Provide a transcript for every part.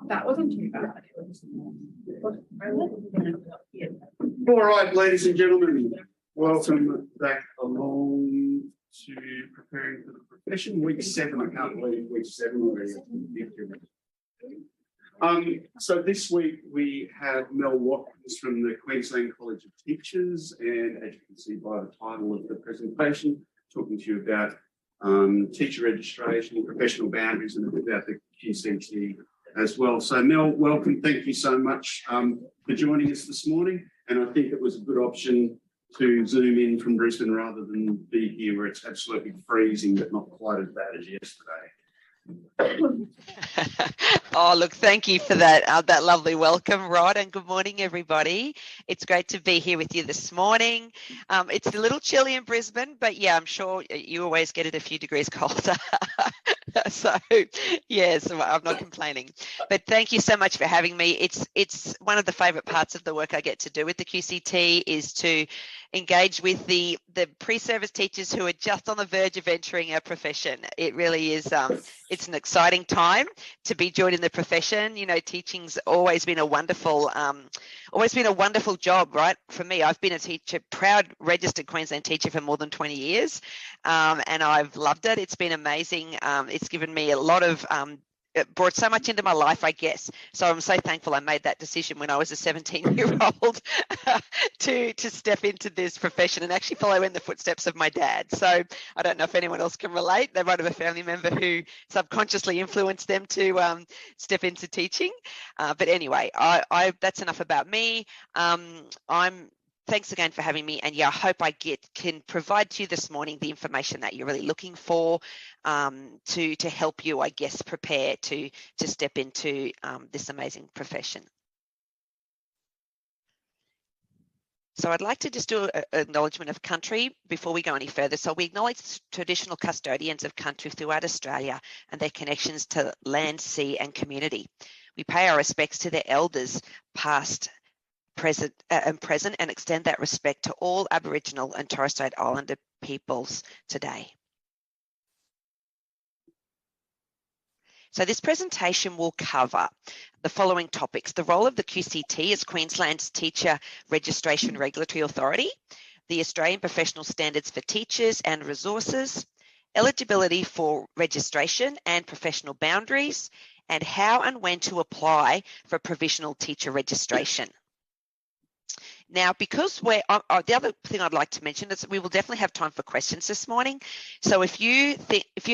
That wasn't too bad. All right, ladies and gentlemen, welcome back along to preparing for the profession. Week 7, I can't believe week 7 already. So this week we have Mel Watkins from the Queensland College of Teachers, and as you can see by the title of the presentation, talking to you about teacher registration, professional boundaries, and a bit about the QCT as well. So Mel, welcome. Thank you so much for joining us this morning. And I think it was a good option to zoom in from Brisbane rather than be here where it's absolutely freezing, but not quite as bad as yesterday. Oh, look, thank you for that lovely welcome, Rod, and good morning, everybody. It's great to be here with you this morning. It's a little chilly in Brisbane, but yeah, I'm sure you always get it a few degrees colder. So, yes, I'm not complaining. But thank you so much for having me. It's one of the favourite parts of the work I get to do with the QCT is to engage with the pre-service teachers who are just on the verge of entering our profession. It really is, it's an exciting time to be joining the profession. You know, teaching's always been a wonderful job, right? For me, I've been a teacher, proud registered Queensland teacher for more than 20 years, and I've loved it. It's been amazing. It's given me a lot of it brought so much into my life, I guess. So I'm so thankful I made that decision when I was a 17-year-old to step into this profession and actually follow in the footsteps of my dad. So I don't know if anyone else can relate. They might have a family member who subconsciously influenced them to step into teaching. But anyway, that's enough about me. Thanks again for having me, and yeah, I hope I can provide to you this morning the information that you're really looking for to help you, I guess, prepare to step into this amazing profession. So I'd like to just do an acknowledgement of country before we go any further. So we acknowledge traditional custodians of country throughout Australia and their connections to land, sea and community. We pay our respects to their elders, past, present, and extend that respect to all Aboriginal and Torres Strait Islander peoples today. So this presentation will cover the following topics: the role of the QCT as Queensland's Teacher Registration Regulatory Authority, the Australian Professional Standards for Teachers and Resources, eligibility for registration and professional boundaries, and how and when to apply for provisional teacher registration. Now, because the other thing I'd like to mention is we will definitely have time for questions this morning. So if you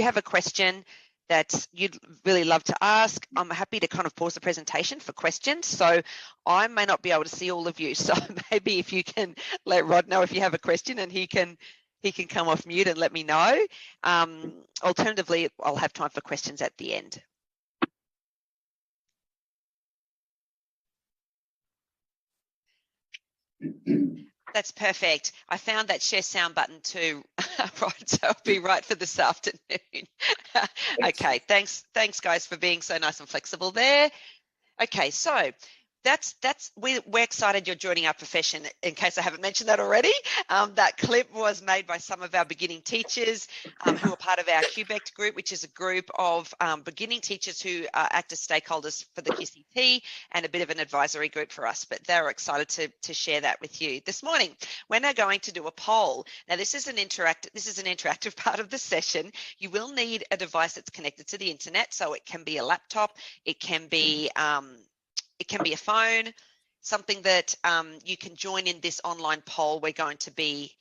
have a question that you'd really love to ask, I'm happy to kind of pause the presentation for questions. So I may not be able to see all of you. So maybe if you can let Rod know if you have a question and he can come off mute and let me know. Alternatively, I'll have time for questions at the end. That's perfect. I found that share sound button too, right? So I'll be right for this afternoon. Okay, thanks guys for being so nice and flexible there. Okay, so we're excited you're joining our profession. In case I haven't mentioned that already, that clip was made by some of our beginning teachers who are part of our QBECT group, which is a group of beginning teachers who act as stakeholders for the QCT and a bit of an advisory group for us. But they're excited to share that with you this morning. We're now going to do a poll. Now this is an interactive part of the session. You will need a device that's connected to the internet, so it can be a laptop, it can be a phone, something that you can join in this online poll we're going to be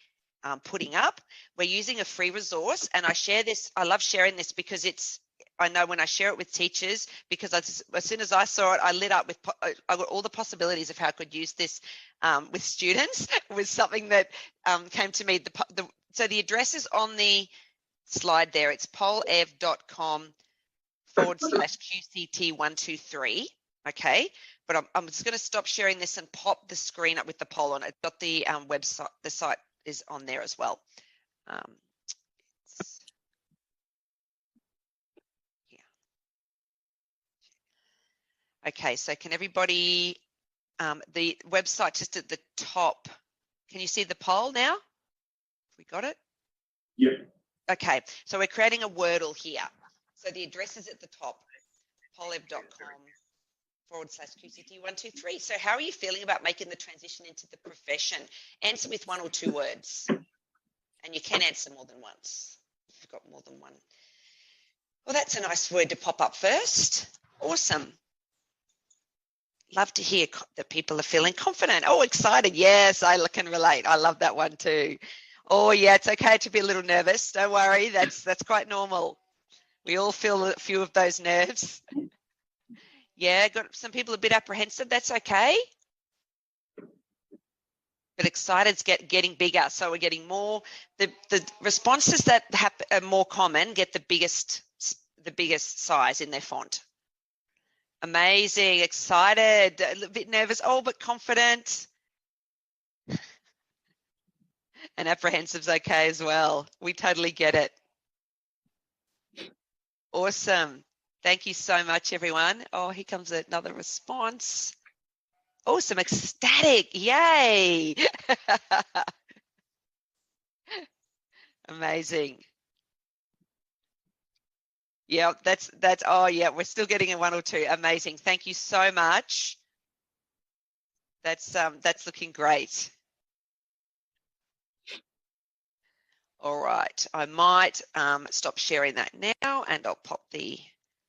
putting up. We're using a free resource, and I love sharing this because I know when I share it with teachers, because as soon as I saw it, I lit up with, I got all the possibilities of how I could use this with students. It was something that came to me. So the address is on the slide there. It's polev.com/QCT123. Okay, but I'm just going to stop sharing this and pop the screen up with the poll on it. Got the website, the site is on there as well. Yeah. Okay, so can everybody, the website just at the top, can you see the poll now? We got it? Yeah. Okay, so we're creating a Wordle here. So the address is at the top, polev.com. /QCT123. So how are you feeling about making the transition into the profession? Answer with 1 or 2 words. And you can answer more than once if you've got more than one. Well, that's a nice word to pop up first. Awesome. Love to hear that people are feeling confident. Oh, excited. Yes, I can relate. I love that one too. Oh, yeah, it's okay to be a little nervous. Don't worry. That's quite normal. We all feel a few of those nerves. Yeah, got some people a bit apprehensive. That's okay. But excited's getting bigger. So we're getting more, the responses that are more common get the biggest size in their font. Amazing, excited, a little bit nervous, oh, but confident. And apprehensive's okay as well. We totally get it. Awesome. Thank you so much, everyone. Oh, here comes another response. Awesome, ecstatic, yay. Amazing. Yeah, that's, oh yeah, we're still getting a 1 or 2. Amazing. Thank you so much. That's looking great. All right, I might stop sharing that now and I'll pop the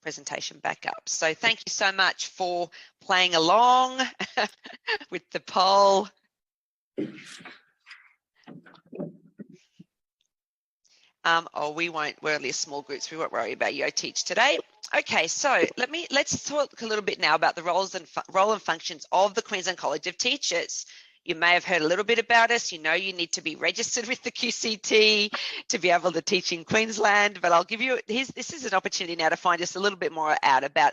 presentation back up. So thank you so much for playing along with the poll. We're only small groups. We won't worry about Yo Teach today. Okay, so let's talk a little bit now about the role and functions of the Queensland College of Teachers. You may have heard a little bit about us. You know you need to be registered with the QCT to be able to teach in Queensland, but I'll give you, this is an opportunity now to find just a little bit more out about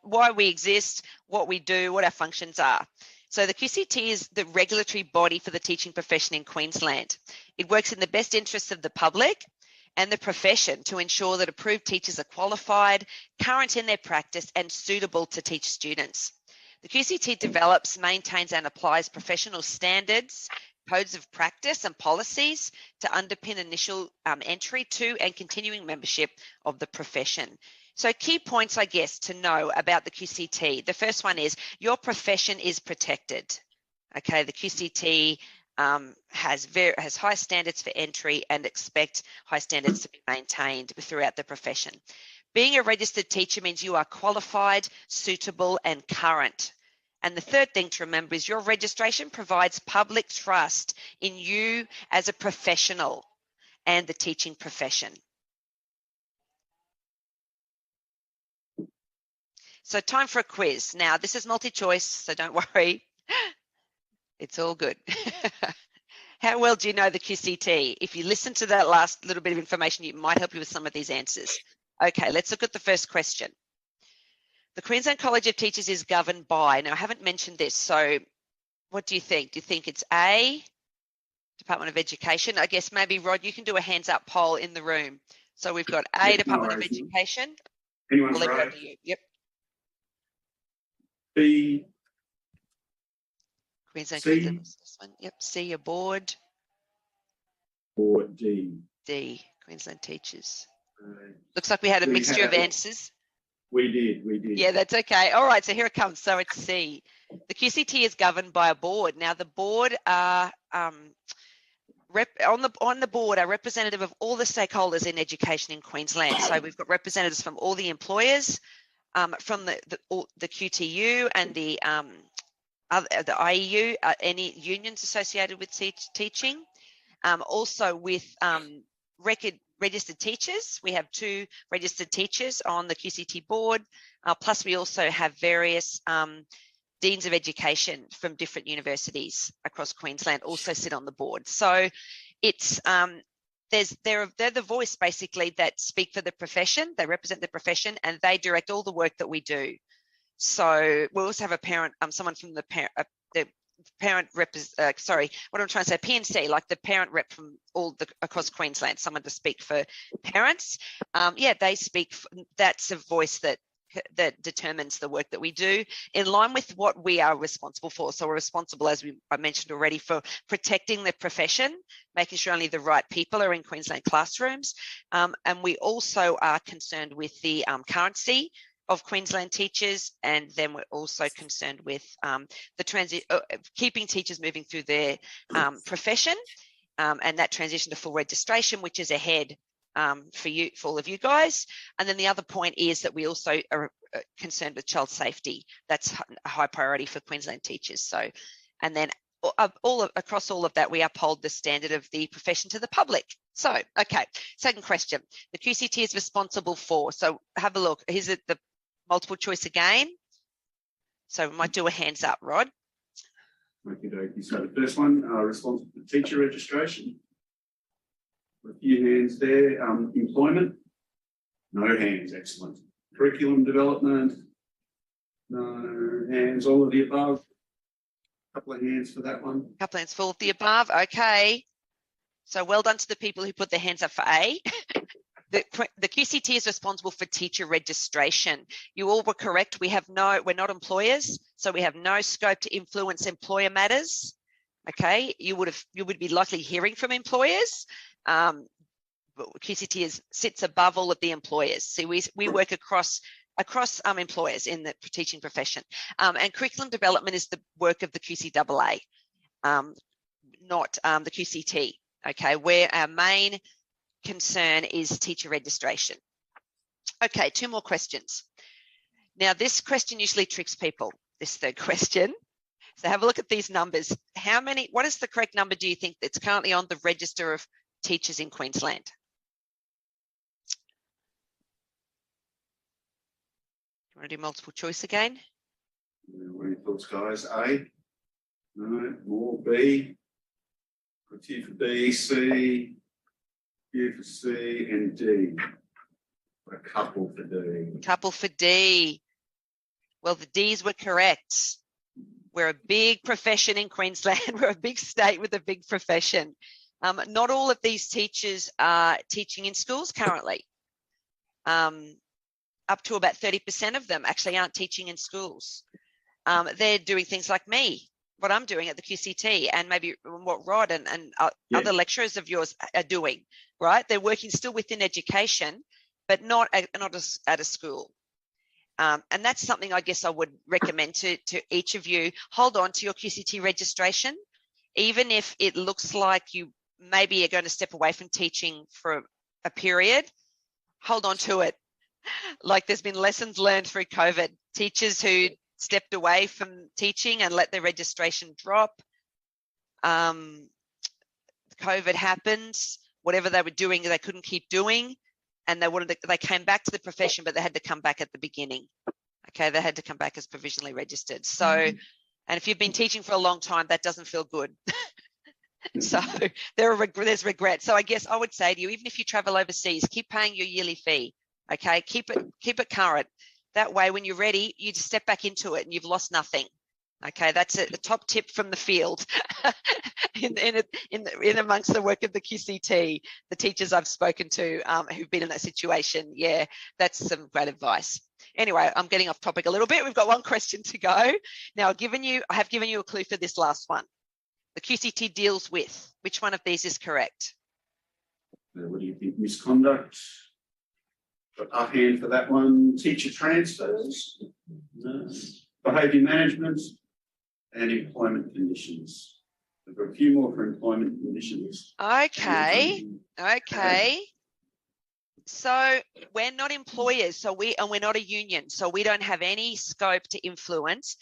why we exist, what we do, what our functions are. So the QCT is the regulatory body for the teaching profession in Queensland. It works in the best interests of the public and the profession to ensure that approved teachers are qualified, current in their practice, and suitable to teach students. The QCT develops, maintains, and applies professional standards, codes of practice, and policies to underpin initial entry to and continuing membership of the profession. So key points, I guess, to know about the QCT. The first one is your profession is protected. Okay, the QCT has high standards for entry and expect high standards to be maintained throughout the profession. Being a registered teacher means you are qualified, suitable, and current. And the third thing to remember is your registration provides public trust in you as a professional and the teaching profession. So time for a quiz. Now, this is multi-choice, so don't worry. It's all good. How well do you know the QCT? If you listen to that last little bit of information, it might help you with some of these answers. Okay, let's look at the first question. The Queensland College of Teachers is governed by, now I haven't mentioned this, so what do you think? Do you think it's A, Department of Education? I guess maybe, Rod, you can do a hands up poll in the room. So we've got A, Department of Education. Anyone's right. Yep. B. Queensland. C. This one. Yep. C, a board. Or D. D, Queensland Teachers. Looks like we had a mixture of answers. We did. Yeah, that's okay. All right, so here it comes. So it's C. The QCT is governed by a board. Now the board are on the board are representative of all the stakeholders in education in Queensland. So we've got representatives from all the employers, from the QTU and the IEU, any unions associated with teaching. Also with registered teachers. We have 2 registered teachers on the QCT board. Plus we also have various deans of education from different universities across Queensland also sit on the board. So it's they're the voice basically that speak for the profession. They represent the profession and they direct all the work that we do. So we also have a parent, someone from the parent rep, what I'm trying to say, PNC, like the parent rep from across Queensland, someone to speak for parents. Yeah, they speak, that's a voice that determines the work that we do in line with what we are responsible for. So we're responsible, as I mentioned already, for protecting the profession, making sure only the right people are in Queensland classrooms. And we also are concerned with the currency of Queensland teachers, and then we're also concerned with keeping teachers moving through their profession, and that transition to full registration, which is ahead for all of you guys. And then the other point is that we also are concerned with child safety. That's a high priority for Queensland teachers. So, and then across all of that, we uphold the standard of the profession to the public. So, okay, second question. The QCT is responsible for, so have a look. Here's the multiple choice again. So we might do a hands up, Rod. Okay, so the first one, responsible for teacher registration. A few hands there. Employment, no hands, excellent. Curriculum development, no hands, all of the above. A couple of hands for that one. A couple of hands for all of the above, okay. So well done to the people who put their hands up for A. The QCT is responsible for teacher registration. You all were correct. We're not employers, so we have no scope to influence employer matters. Okay, you would be likely hearing from employers. But QCT sits above all of the employers. So we work across employers in the teaching profession. And curriculum development is the work of the QCAA, not the QCT. Okay, where our main concern is teacher registration. Okay, 2 more questions. Now, this question usually tricks people, this third question. So have a look at these numbers. What is the correct number, do you think, that's currently on the register of teachers in Queensland? You want to do multiple choice again? What are your thoughts, guys? A? No, more. B? A few for B, C, a few for C, and D. A couple for D. Couple for D. Well, the Ds were correct. We're a big profession in Queensland. We're a big state with a big profession. Not all of these teachers are teaching in schools currently. Up to about 30% of them actually aren't teaching in schools. They're doing things like me, what I'm doing at the QCT, and maybe what Rod and other lecturers of yours are doing, right? They're working still within education, but not at a school. And that's something I guess I would recommend to each of you. Hold on to your QCT registration, even if it looks like you maybe are going to step away from teaching for a period. Hold on to it. Like there's been lessons learned through COVID. Teachers who stepped away from teaching and let their registration drop. COVID happened. Whatever they were doing, they couldn't keep doing, and they came back to the profession, but they had to come back at the beginning. Okay, they had to come back as provisionally registered. So, and if you've been teaching for a long time, that doesn't feel good. So there's regret. So I guess I would say to you, even if you travel overseas, keep paying your yearly fee. Okay, keep it current. That way, when you're ready, you just step back into it and you've lost nothing. Okay, that's a top tip from the field. in amongst the work of the QCT, the teachers I've spoken to who've been in that situation, yeah, that's some great advice. Anyway, I'm getting off topic a little bit. We've got one question to go. Now, I have given you a clue for this last one. The QCT deals with, which one of these is correct? What do you think? Misconduct? Got a hand for that one. Teacher transfers, behaviour management, and employment conditions. We've got a few more for employment conditions. Okay. So we're not employers, we're not a union, so we don't have any scope to influence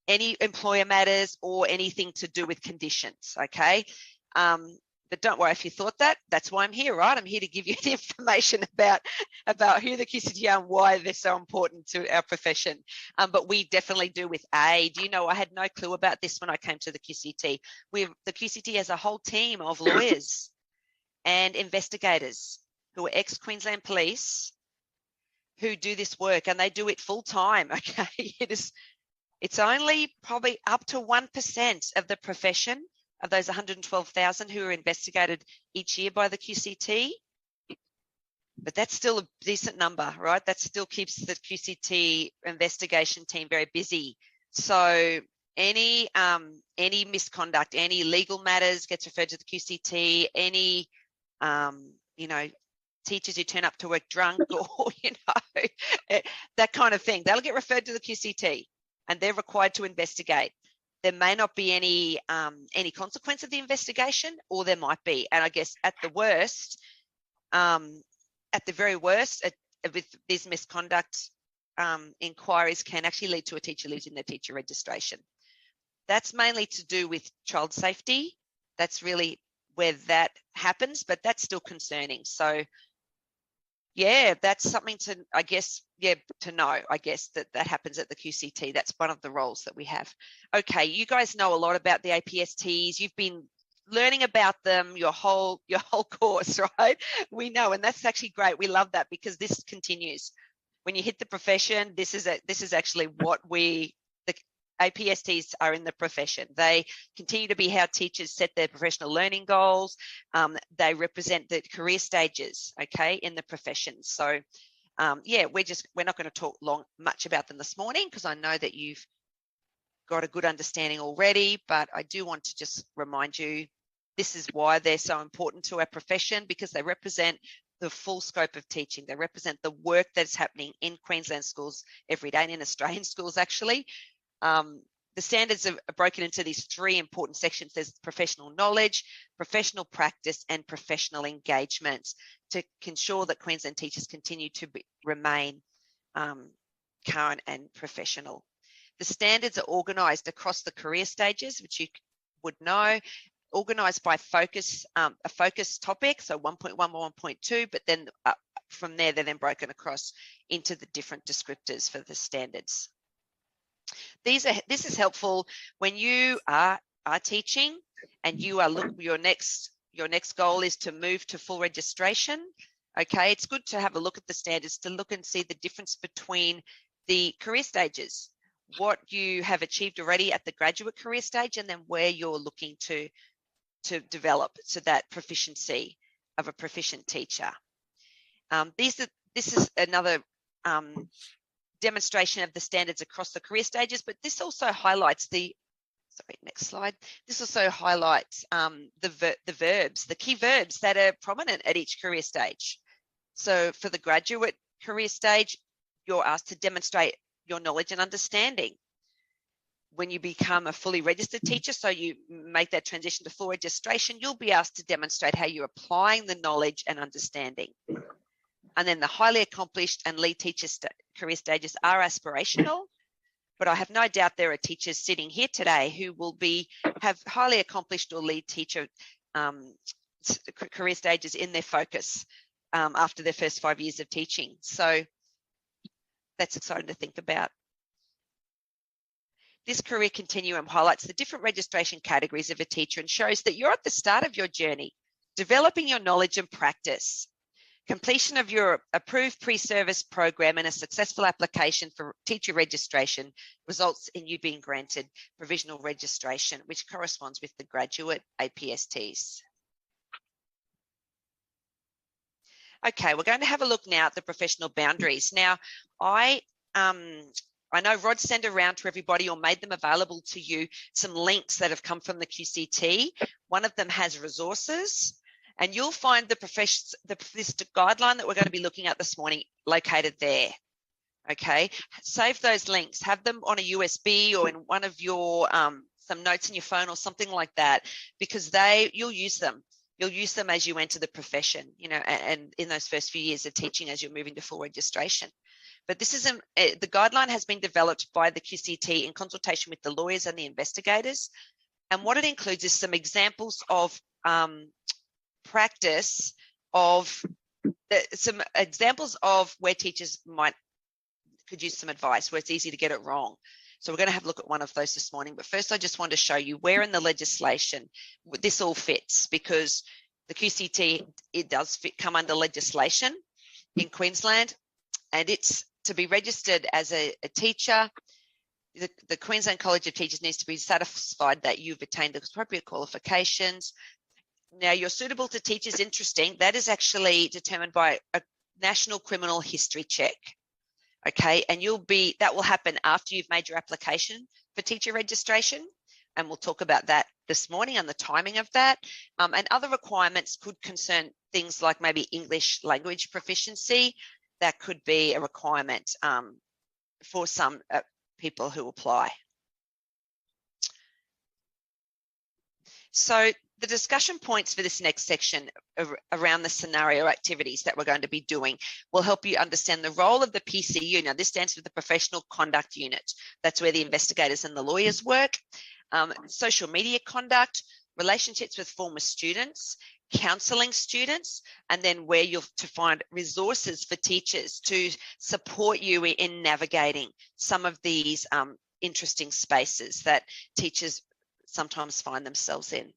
any employer matters or anything to do with conditions. Okay. But don't worry if you thought that. That's why I'm here, right? I'm here to give you the information about who the QCT are and why they're so important to our profession. But we definitely do with A. Do you know, I had no clue about this when I came to the QCT. The QCT has a whole team of lawyers and investigators who are ex-Queensland Police who do this work, and they do it full time. Okay, it's only probably up to 1% of the profession of those 112,000 who are investigated each year by the QCT. But that's still a decent number, right? That still keeps the QCT investigation team very busy. So any misconduct, any legal matters gets referred to the QCT, any teachers who turn up to work drunk or, that kind of thing. They'll get referred to the QCT and they're required to investigate. There may not be any consequence of the investigation, or there might be. And I guess at the worst, at the very worst, with these misconduct inquiries can actually lead to a teacher losing their teacher registration. That's mainly to do with child safety. That's really where that happens, but that's still concerning. So yeah, that's something to, I guess, to know, I guess, that happens at the QCT. That's one of the roles that we have. Okay, you guys know a lot about the APSTs. You've been learning about them your whole course, right? We know, and that's actually great. We love that because this continues. When you hit the profession, this is actually what the APSTs are in the profession. They continue to be how teachers set their professional learning goals. They represent the career stages, okay, in the profession. So, yeah, we're not going to talk much about them this morning because I know that you've got a good understanding already, but I do want to just remind you this is why they're so important to our profession, because they represent the full scope of teaching. They represent the work that's happening in Queensland schools every day and in Australian schools actually. The standards are broken into these three important sections. There's professional knowledge, professional practice, and professional engagement to ensure that Queensland teachers continue to remain current and professional. The standards are organised across the career stages, which you would know, organised by focus, a focus topic, so 1.1 or 1.2, but then from there, they're then broken across into the different descriptors for the standards. This is helpful when you are teaching and you are your next goal is to move to full registration. Okay, it's good to have a look at the standards to look and see the difference between the career stages, what you have achieved already at the graduate career stage, and then where you're looking to develop to that proficiency of a proficient teacher. This is another demonstration of the standards across the career stages, but this also highlights next slide. This also highlights the verbs, the key verbs that are prominent at each career stage. So for the graduate career stage, you're asked to demonstrate your knowledge and understanding. When you become a fully registered teacher, so you make that transition to full registration, you'll be asked to demonstrate how you're applying the knowledge and understanding. And then the highly accomplished and lead teacher career stages are aspirational, but I have no doubt there are teachers sitting here today who will have highly accomplished or lead teacher career stages in their focus after their first 5 years of teaching. So that's exciting to think about. This career continuum highlights the different registration categories of a teacher and shows that you're at the start of your journey, developing your knowledge and practice. Completion of your approved pre-service program and a successful application for teacher registration results in you being granted provisional registration, which corresponds with the graduate APSTs. Okay, we're going to have a look now at the professional boundaries. Now, I know Rod sent around to everybody or made them available to you some links that have come from the QCT. One of them has resources, and you'll find this guideline that we're going to be looking at this morning located there. Okay, save those links, have them on a USB or in one of your some notes in your phone or something like that, because you'll use them. You'll use them as you enter the profession, and in those first few years of teaching as you're moving to full registration. But this is the guideline has been developed by the QCT in consultation with the lawyers and the investigators. And what it includes is some examples of practice some examples of where teachers could use some advice, where it's easy to get it wrong. So we're going to have a look at one of those this morning. But first, I just want to show you where in the legislation this all fits, because the QCT, it does come under legislation in Queensland, and it's to be registered as a teacher. The Queensland College of Teachers needs to be satisfied that you've attained the appropriate qualifications. Now, you're suitable to teachers. Interesting. That is actually determined by a national criminal history check. Okay, and that will happen after you've made your application for teacher registration. and we'll talk about that this morning and the timing of that. And other requirements could concern things like maybe English language proficiency. That could be a requirement for some people who apply. So the discussion points for this next section around the scenario activities that we're going to be doing will help you understand the role of the PCU. Now, this stands for the Professional Conduct Unit. That's where the investigators and the lawyers work. Social media conduct, relationships with former students, counselling students, and then where you'll to find resources for teachers to support you in navigating some of these interesting spaces that teachers sometimes find themselves in.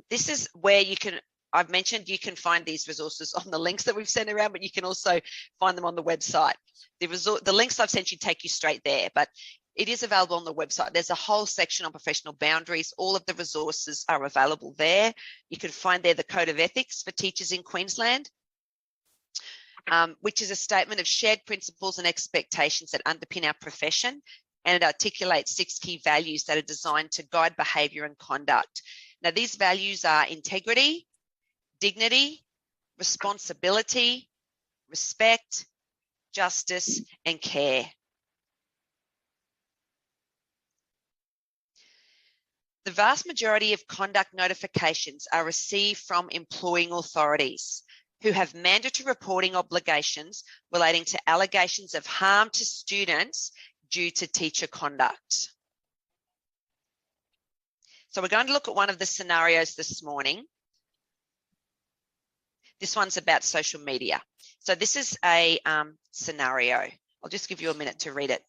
This is where you can, I've mentioned you can find these resources on the links that we've sent around, but you can also find them on the website. The links I've sent you take you straight there, but it is available on the website. There's a whole section on professional boundaries. All of the resources are available there. You can find there the Code of Ethics for Teachers in Queensland, which is a statement of shared principles and expectations that underpin our profession, and it articulates 6 key values that are designed to guide behaviour and conduct. Now, these values are integrity, dignity, responsibility, respect, justice, and care. The vast majority of conduct notifications are received from employing authorities who have mandatory reporting obligations relating to allegations of harm to students due to teacher conduct. So we're going to look at one of the scenarios this morning. This one's about social media. So this is a scenario. I'll just give you a minute to read it.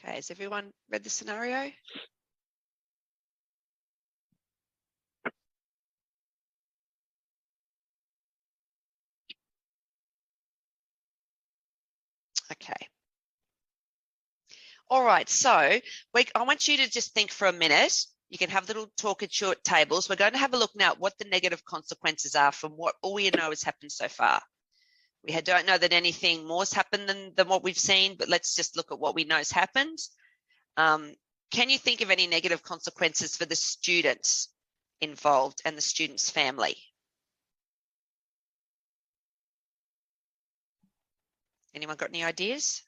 Okay, has everyone read the scenario? Okay. All right, so I want you to just think for a minute. You can have little talk at short tables. We're going to have a look now at what the negative consequences are from what all we know has happened so far. We don't know that anything more has happened than what we've seen, but let's just look at what we know has happened. Can you think of any negative consequences for the students involved and the student's family? Anyone got any ideas?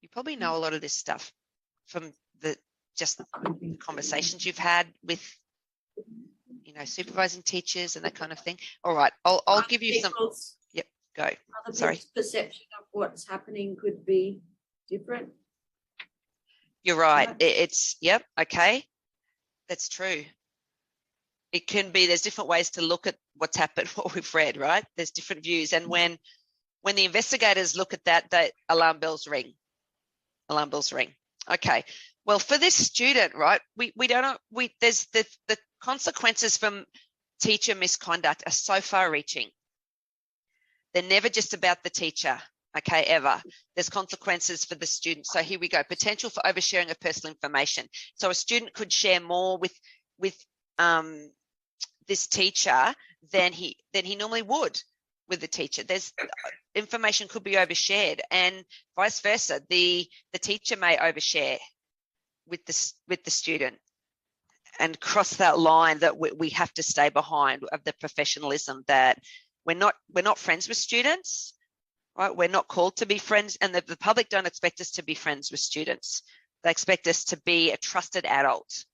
You probably know a lot of this stuff from the conversations you've had with, supervising teachers and that kind of thing. All right, I'll give you some. Yep, go. Other Sorry. people's perception of what's happening could be different. You're right. Yep. Okay. That's true. It can be, there's different ways to look at what's happened, what we've read, right? There's different views. And when the investigators look at that, alarm bells ring. Alarm bells ring. Okay. Well, for this student, right, we don't know, there's the consequences from teacher misconduct are so far reaching. They're never just about the teacher. Okay, ever. There's consequences for the student. So here we go. Potential for oversharing of personal information. So a student could share more with this teacher than he normally would with the teacher. There's information could be overshared, and vice versa. The teacher may overshare with the student and cross that line that we have to stay behind of the professionalism that we're not friends with students. Right, we're not called to be friends, and the public don't expect us to be friends with students. They expect us to be a trusted adult,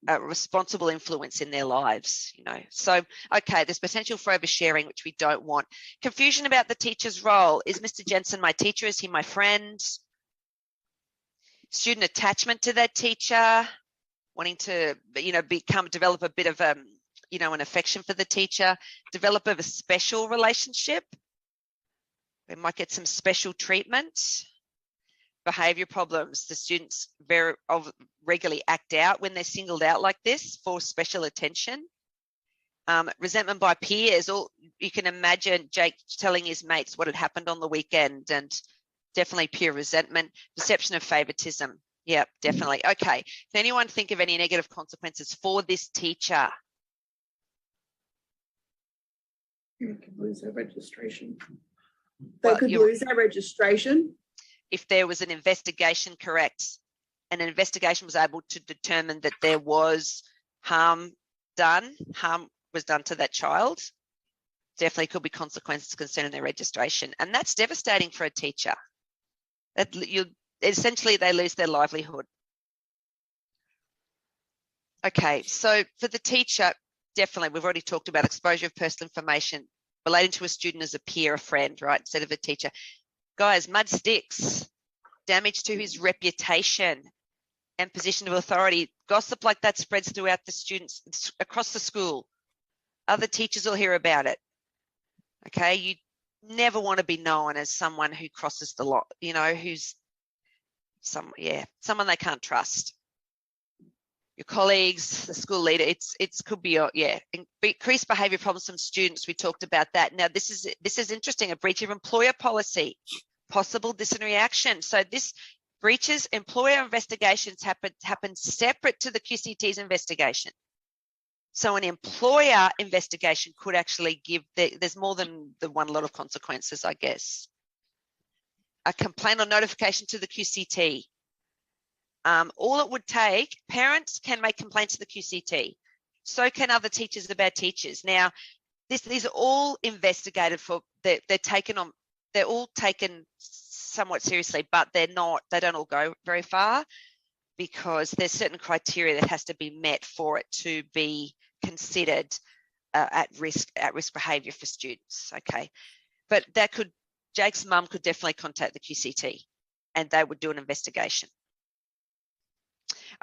a responsible influence in their lives, So, okay, there's potential for oversharing, which we don't want. Confusion about the teacher's role. Is Mr. Jensen my teacher? Is he my friend? Student attachment to that teacher, wanting to, develop a bit of, an affection for the teacher, develop a special relationship. We might get some special treatment, behaviour problems. The students regularly act out when they're singled out like this for special attention. Resentment by peers. You can imagine Jake telling his mates what had happened on the weekend, and definitely peer resentment. Perception of favoritism. Yeah, definitely. Okay. Can anyone think of any negative consequences for this teacher? They could lose their registration. Well, They could lose their registration. If there was an investigation, correct, and an investigation was able to determine that there was harm was done to that child, definitely could be consequences concerning their registration. And that's devastating for a teacher. Essentially, they lose their livelihood. Okay, so for the teacher, definitely, we've already talked about exposure of personal information relating to a student as a peer, a friend, right, instead of a teacher. Guys, mud sticks, damage to his reputation and position of authority. Gossip like that spreads throughout the students across the school. Other teachers will hear about it. Okay, you never want to be known as someone who crosses the line, who's someone they can't trust. Your colleagues, the school leader, it could be increased behaviour problems from students. We talked about that. Now this is interesting. A breach of employer policy, possible disciplinary action. So this breaches employer investigations happen separate to the QCT's investigation. So an employer investigation could actually there's more than the one lot of consequences, I guess. A complaint or notification to the QCT. All it would take, parents can make complaints to the QCT. So can other teachers about teachers. Now, these are all investigated for, they're all taken somewhat seriously, but they don't all go very far, because there's certain criteria that has to be met for it to be considered at risk behaviour for students. Okay, but Jake's mum could definitely contact the QCT, and they would do an investigation.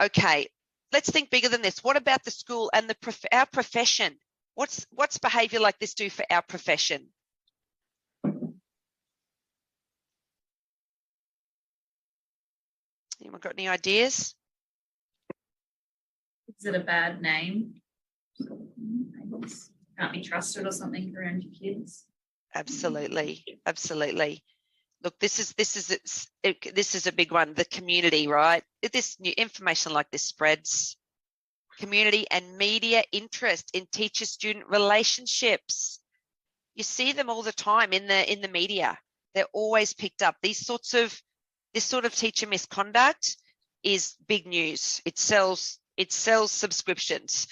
Okay, let's think bigger than this. What about the school and our profession? What's behaviour like this do for our profession? Anyone got any ideas? Is it a bad name? Can't be trusted or something around your kids? Absolutely. Look, this is a big one. The community, right? This new information like this spreads. Community and media interest in teacher-student relationships. You see them all the time in the media. They're always picked up. This sort of teacher misconduct is big news. It sells subscriptions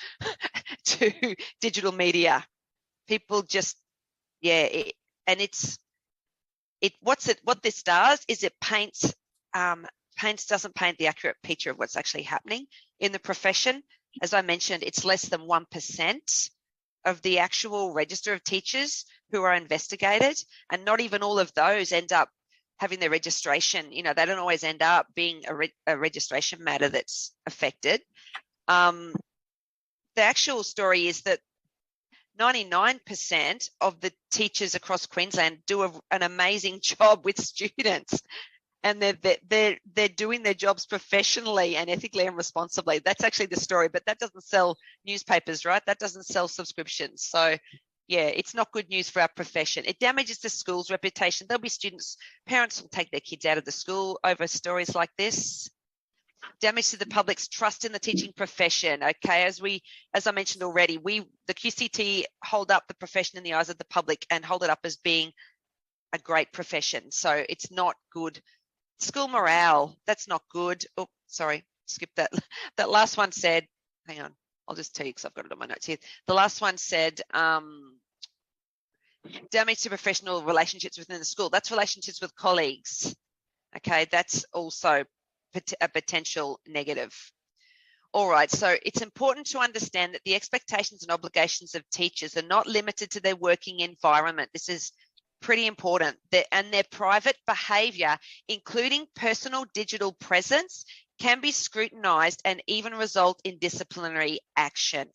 to digital media. People just, what this does is it doesn't paint the accurate picture of what's actually happening in the profession. As I mentioned, it's less than 1% of the actual register of teachers who are investigated, and not even all of those end up having their registration. They don't always end up being a registration matter that's affected. The actual story is that 99% of the teachers across Queensland do an amazing job with students, and they're doing their jobs professionally and ethically and responsibly. That's actually the story, but that doesn't sell newspapers, right? That doesn't sell subscriptions. So yeah, it's not good news for our profession. It damages the school's reputation. There'll be parents will take their kids out of the school over stories like this. Damage to the public's trust in the teaching profession. Okay, as I mentioned already, the QCT hold up the profession in the eyes of the public and hold it up as being a great profession. So it's not good. School morale, that's not good. Oh, sorry, skip that. That last one said, hang on, I'll just tell you because I've got it on my notes here. The last one said damage to professional relationships within the school. That's relationships with colleagues. Okay, that's also a potential negative. All right, so it's important to understand that the expectations and obligations of teachers are not limited to their working environment. This is pretty important. And their private behaviour, including personal digital presence, can be scrutinised and even result in disciplinary action.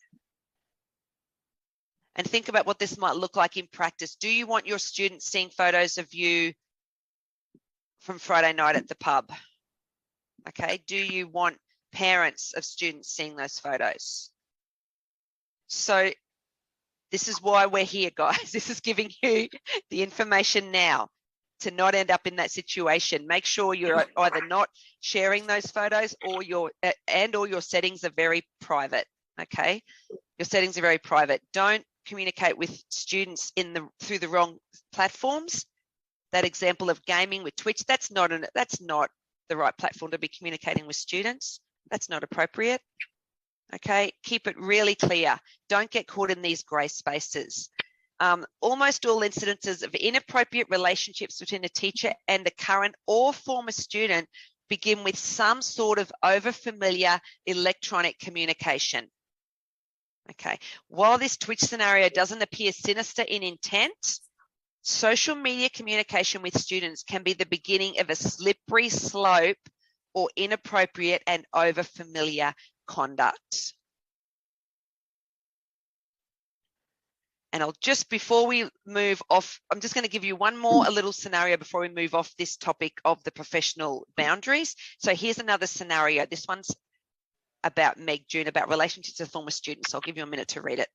And think about what this might look like in practice. Do you want your students seeing photos of you from Friday night at the pub? Okay, do you want parents of students seeing those photos? So this is why we're here, guys. This is giving you the information now to not end up in that situation. Make sure you're either not sharing those photos or your settings are very private. Okay, your settings are very private. Don't communicate with students through the wrong platforms. That example of gaming with Twitch, that's not the right platform to be communicating with students. That's not appropriate. Okay, keep it really clear. Don't get caught in these grey spaces. Almost all incidences of inappropriate relationships between a teacher and a current or former student begin with some sort of overfamiliar electronic communication. Okay, while this Twitch scenario doesn't appear sinister in intent, social media communication with students can be the beginning of a slippery slope or inappropriate and overfamiliar conduct. And before we move off, I'm just going to give you a little scenario before we move off this topic of the professional boundaries. So here's another scenario. This one's about Meg June, about relationships with former students. I'll give you a minute to read it.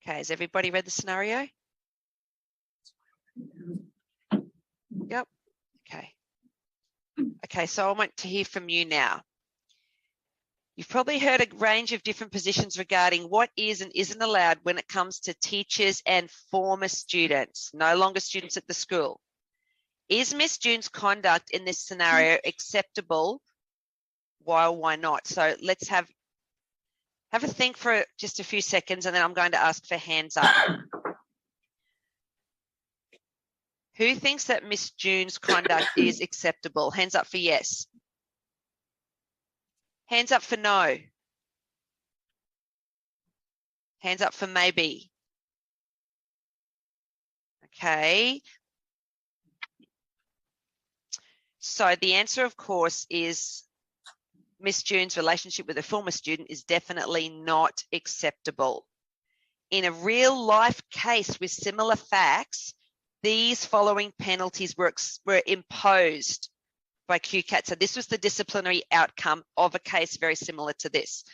Okay, has everybody read the scenario? Yep. Okay. Okay, so I want to hear from you now. You've probably heard a range of different positions regarding what is and isn't allowed when it comes to teachers and former students, no longer students at the school. Is Miss June's conduct in this scenario acceptable? Why not? So let's have a think for just a few seconds, and then I'm going to ask for hands up. Who thinks that Miss June's conduct is acceptable? Hands up for yes. Hands up for no. Hands up for maybe. Okay. So the answer, of course, is Miss June's relationship with a former student is definitely not acceptable. In a real life case with similar facts, these following penalties were imposed by QCAT. So this was the disciplinary outcome of a case very similar to this.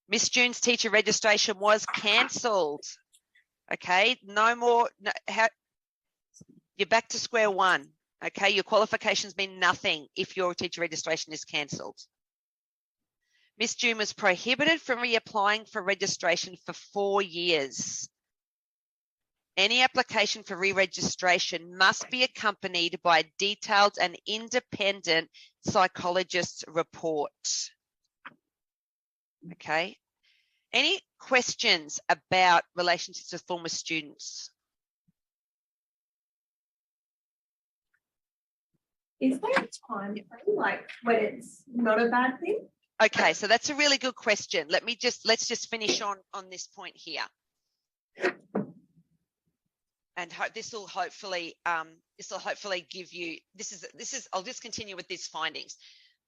Miss June's teacher registration was cancelled. Okay, no more. You're back to square one. Okay, your qualifications mean nothing if your teacher registration is cancelled. Miss June was prohibited from reapplying for registration for 4 years. Any application for re-registration must be accompanied by a detailed and independent psychologist's report. Okay. Any questions about relationships with former students? Is there a time frame, like when it's not a bad thing? Okay, so that's a really good question. Let's just finish on this point here. And this will hopefully give you, I'll just continue with these findings.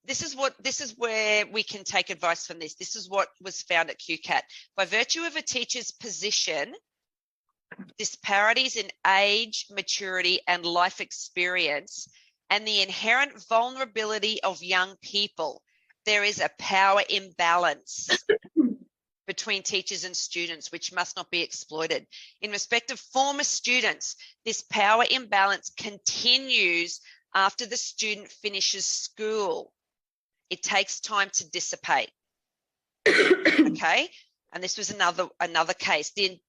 This is where we can take advice from this. This is what was found at QCAT. By virtue of a teacher's position, disparities in age, maturity, and life experience, and the inherent vulnerability of young people, there is a power imbalance between teachers and students, which must not be exploited. In respect of former students, this power imbalance continues after the student finishes school. It takes time to dissipate. Okay, and this was another case. The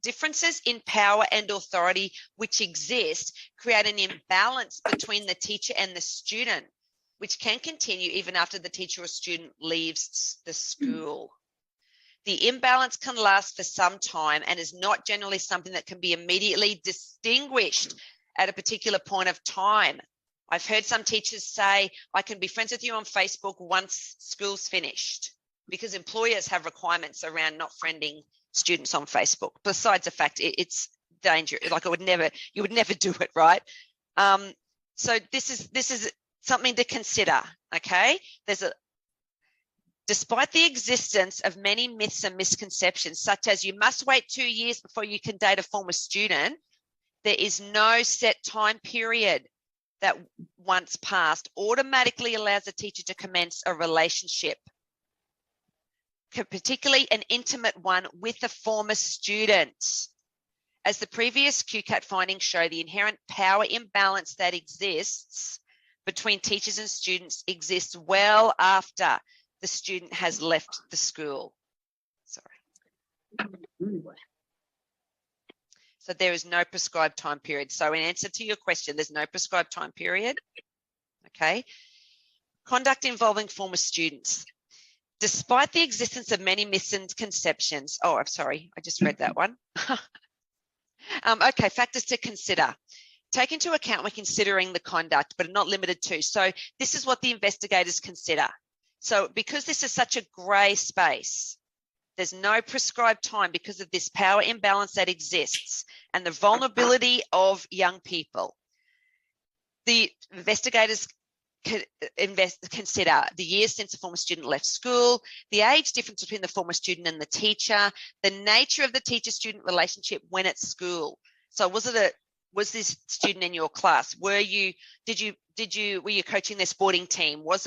differences in power and authority which exist create an imbalance between the teacher and the student, which can continue even after the teacher or student leaves the school. The imbalance can last for some time and is not generally something that can be immediately distinguished at a particular point of time. I've heard some teachers say, I can be friends with you on Facebook once school's finished, because employers have requirements around not friending students on Facebook. Besides the fact it's dangerous, like you would never do it, right? So this is something to consider. Okay, despite the existence of many myths and misconceptions, such as you must wait 2 years before you can date a former student, there is no set time period that, once passed, automatically allows a teacher to commence a relationship, particularly an intimate one with a former student. As the previous QCAT findings show, the inherent power imbalance that exists between teachers and students exists well after the student has left the school. Sorry. So there is no prescribed time period. So in answer to your question, there's no prescribed time period. Okay. Conduct involving former students. Despite the existence of many misconceptions, oh, I'm sorry, I just read that one. Okay, factors to consider. Take into account when considering the conduct, but not limited to. So this is what the investigators consider. So because this is such a grey space, there's no prescribed time because of this power imbalance that exists and the vulnerability of young people. The investigators consider the years since the former student left school, the age difference between the former student and the teacher, the nature of the teacher-student relationship when at school. So was this student in your class? Were you coaching their sporting team? What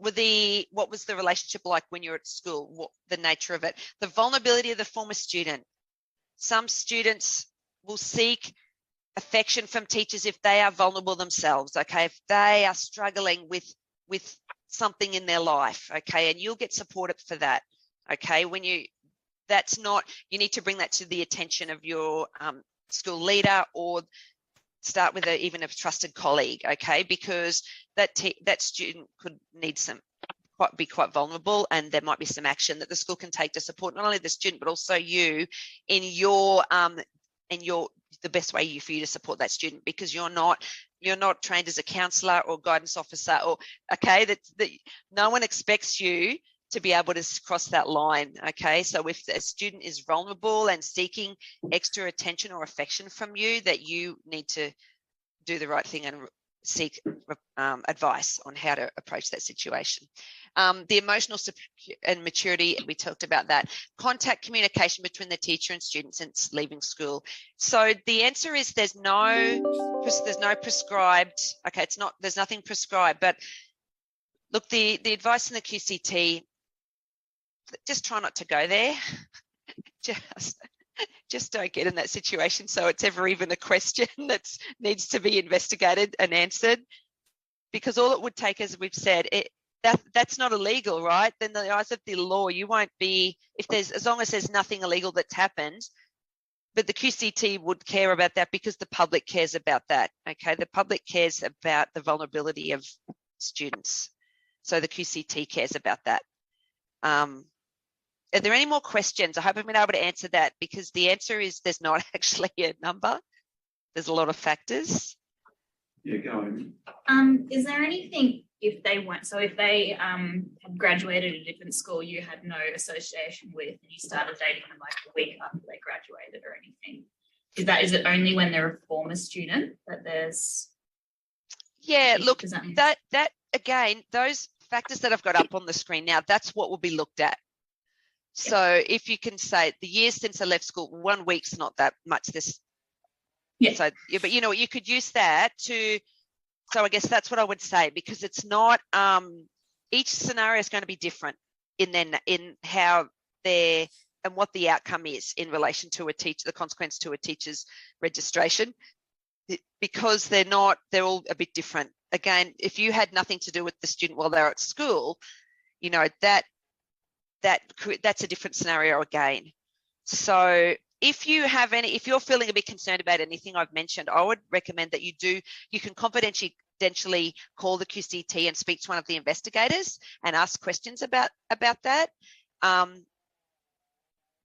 was the relationship like when you're at school? What the nature of it? The vulnerability of the former student. Some students will seek affection from teachers if they are vulnerable themselves, okay? If they are struggling with something in their life, okay? And you'll get supported for that, okay? You need to bring that to the attention of your school leader, or start with even a trusted colleague, okay? Because that student could need be quite vulnerable, and there might be some action that the school can take to support not only the student but also you in the best way for you to support that student, because you're not trained as a counsellor or guidance officer, or okay, that no one expects you to be able to cross that line, okay? So if a student is vulnerable and seeking extra attention or affection from you, that you need to do the right thing and seek advice on how to approach that situation. The emotional and maturity, we talked about that. Contact communication between the teacher and student since leaving school. So the answer is there's no prescribed, okay, there's nothing prescribed, but look, the advice in the QCT, just try not to go there. Just don't get in that situation so it's ever even a question that needs to be investigated and answered, because all it would take, as we've said, that's not illegal, right? Then in the eyes of the law, you won't be, as long as there's nothing illegal that's happened, but the QCT would care about that because the public cares about that, okay? The public cares about the vulnerability of students. So the QCT cares about that. Are there any more questions? I hope I've been able to answer that, because the answer is there's not actually a number. There's a lot of factors. Yeah, go on. Is there anything if they had graduated a different school you had no association with, and you started dating them like a week after they graduated or anything? Is it only when they're a former student that there's? Yeah, look, that again, those factors that I've got up on the screen now, that's what will be looked at. So if you can say the years since I left school, 1 week's not that much. So yeah, but you could use that to. So I guess that's what I would say, because it's not. Each scenario is going to be different in how and what the outcome is in relation to the consequence to a teacher's registration, because they're all a bit different. Again, if you had nothing to do with the student while they're at school, that's a different scenario again. So if you're feeling a bit concerned about anything I've mentioned, I would recommend that you can confidentially call the QCT and speak to one of the investigators and ask questions about that.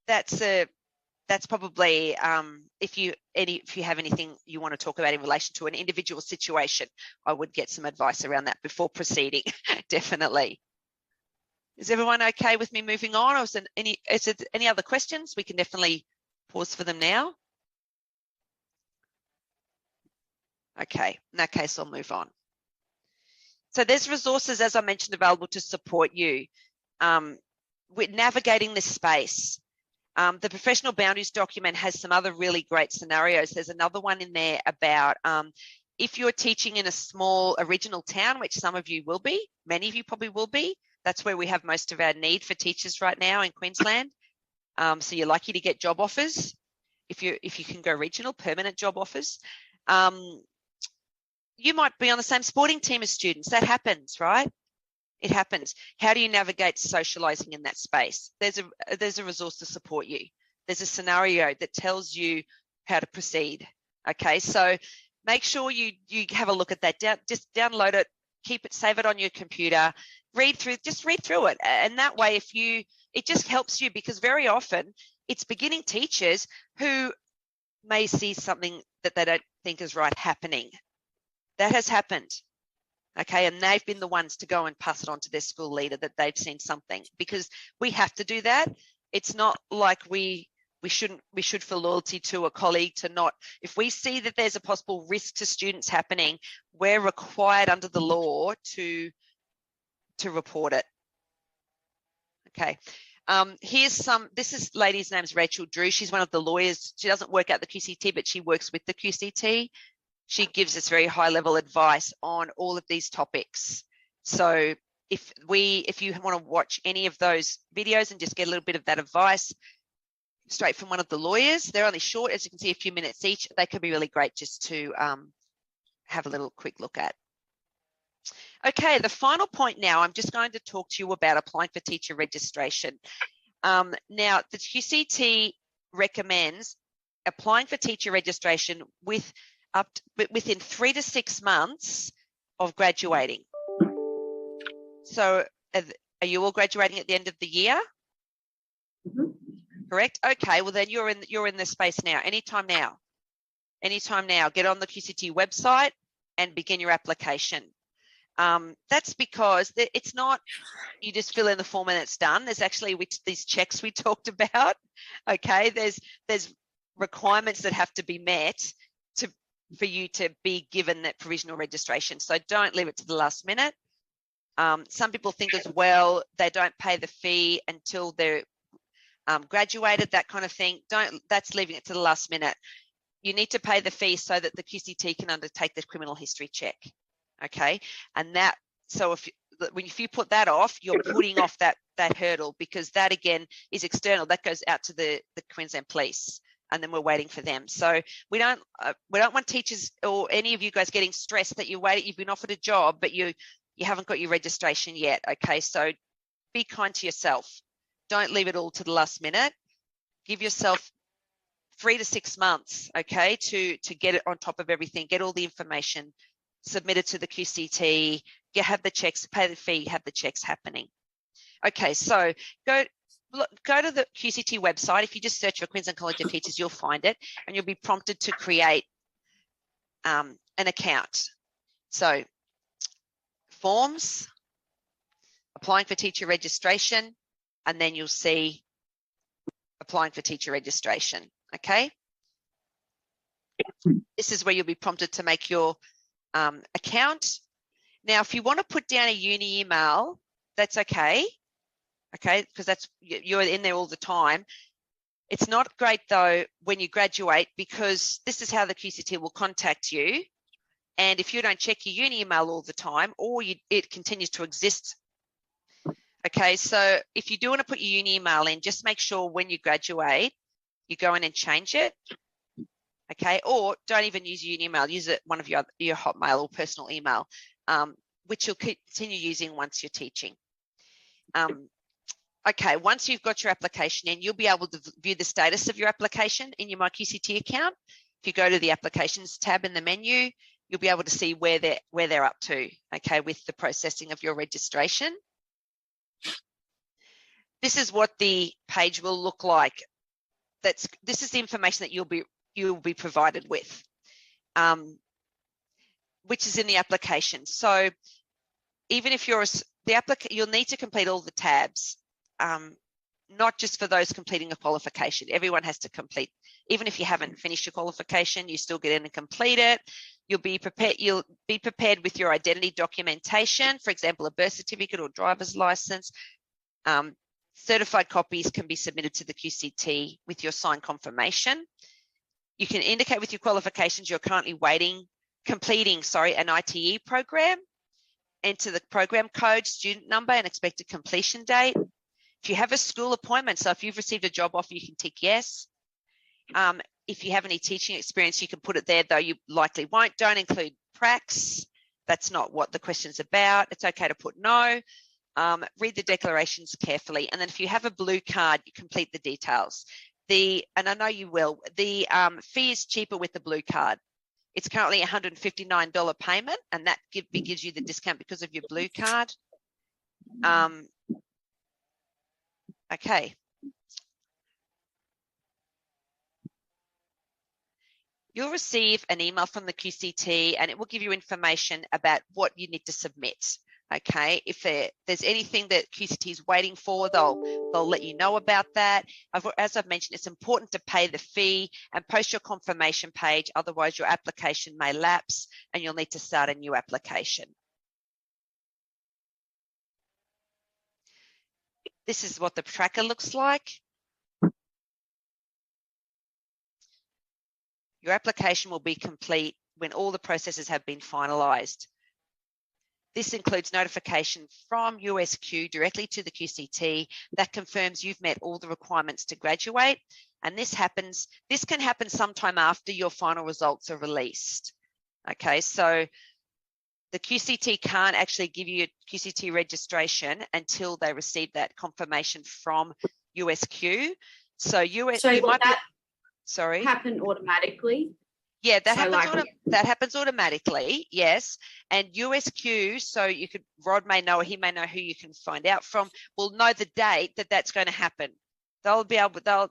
That's probably if you have anything you want to talk about in relation to an individual situation, I would get some advice around that before proceeding. Definitely. Is everyone okay with me moving on, or is there any other questions? We can definitely pause for them now. Okay, in that case, I'll move on. So there's resources, as I mentioned, available to support you with navigating this space. The professional boundaries document has some other really great scenarios. There's another one in there about if you're teaching in a small original town, which some of you will be, many of you probably will be. That's where we have most of our need for teachers right now in Queensland. So you're lucky to get job offers if you can go regional, permanent job offers. You might be on the same sporting team as students. That happens, right? It happens. How do you navigate socializing in that space? There's a resource to support you. There's a scenario that tells you how to proceed. Okay, so make sure you have a look at that. Just download it, keep it, save it on your computer, just read through it. And that way, it just helps you, because very often it's beginning teachers who may see something that they don't think is right happening. That has happened. Okay, and they've been the ones to go and pass it on to their school leader that they've seen something, because we have to do that. It's not like we should feel loyalty to a colleague to not, if we see that there's a possible risk to students happening, we're required under the law to report it. Okay. This lady's name's Rachel Drew. She's one of the lawyers. She doesn't work at the QCT, but she works with the QCT. She gives us very high level advice on all of these topics. So if you want to watch any of those videos and just get a little bit of that advice straight from one of the lawyers, they're only short, as you can see, a few minutes each. They could be really great just to have a little quick look at. Okay, the final point now, I'm just going to talk to you about applying for teacher registration. Now, the QCT recommends applying for teacher registration within 3 to 6 months of graduating. So are you all graduating at the end of the year? Mm-hmm. Correct? Okay, well then you're in the space now. Anytime now. Get on the QCT website and begin your application. That's because it's not you just fill in the form and it's done. There's actually these checks we talked about. Okay, there's requirements that have to be met for you to be given that provisional registration. So don't leave it to the last minute. Some people think as well they don't pay the fee until they're graduated, that kind of thing. That's leaving it to the last minute. You need to pay the fee so that the QCT can undertake the criminal history check. Okay, and if you put that off, you're putting off that hurdle, because that again is external. That goes out to the Queensland Police, and then we're waiting for them. So we don't want teachers or any of you guys getting stressed that you've been offered a job, but you haven't got your registration yet. Okay, so be kind to yourself. Don't leave it all to the last minute. Give yourself 3 to 6 months, okay, to get it on top of everything, get all the information submitted to the QCT, have the checks, pay the fee, have the checks happening. Okay, so go to the QCT website. If you just search for Queensland College of Teachers, you'll find it, and you'll be prompted to create an account. So forms, applying for teacher registration, and then you'll see applying for teacher registration, okay? This is where you'll be prompted to make your account. Now, if you want to put down a uni email, that's okay, because you're in there all the time. It's not great though when you graduate, because this is how the QCT will contact you. And if you don't check your uni email all the time, or it continues to exist. Okay, so if you do want to put your uni email in, just make sure when you graduate, you go in and change it. Okay, or don't even use your uni email. Use one of your Hotmail or personal email, which you'll continue using once you're teaching. Okay, once you've got your application in, you'll be able to view the status of your application in your My QCT account. If you go to the applications tab in the menu, you'll be able to see where they're up to, okay, with the processing of your registration. This is what the page will look like. This is the information that you'll be provided with, which is in the application. So even if you'll need to complete all the tabs, not just for those completing a qualification. Everyone has to complete, even if you haven't finished your qualification, you still get in and complete it. You'll be prepared with your identity documentation, for example, a birth certificate or driver's license. Certified copies can be submitted to the QCT with your signed confirmation. You can indicate with your qualifications you're currently completing an ITE program. Enter the program code, student number, and expected completion date. If you have a school appointment, so if you've received a job offer, you can tick yes. If you have any teaching experience, you can put it there, though you likely won't. Don't include pracs. That's not what the question's about. It's okay to put no. Read the declarations carefully. And then if you have a blue card, you complete the details. And I know you will, the fee is cheaper with the blue card. It's currently $159 payment, and that gives you the discount because of your blue card. Okay. You'll receive an email from the QCT, and it will give you information about what you need to submit. Okay, if there's anything that QCT is waiting for, they'll let you know about that. As I've mentioned, it's important to pay the fee and post your confirmation page, otherwise your application may lapse and you'll need to start a new application. This is what the tracker looks like. Your application will be complete when all the processes have been finalised. This includes notification from USQ directly to the QCT that confirms you've met all the requirements to graduate. And this can happen sometime after your final results are released. Okay, so the QCT can't actually give you a QCT registration until they receive that confirmation from USQ. So sorry. Happen automatically? Yeah, that happens automatically, yes. And USQ, so Rod may know, or he may know who you can find out from, will know the date that that's going to happen. They'll be able to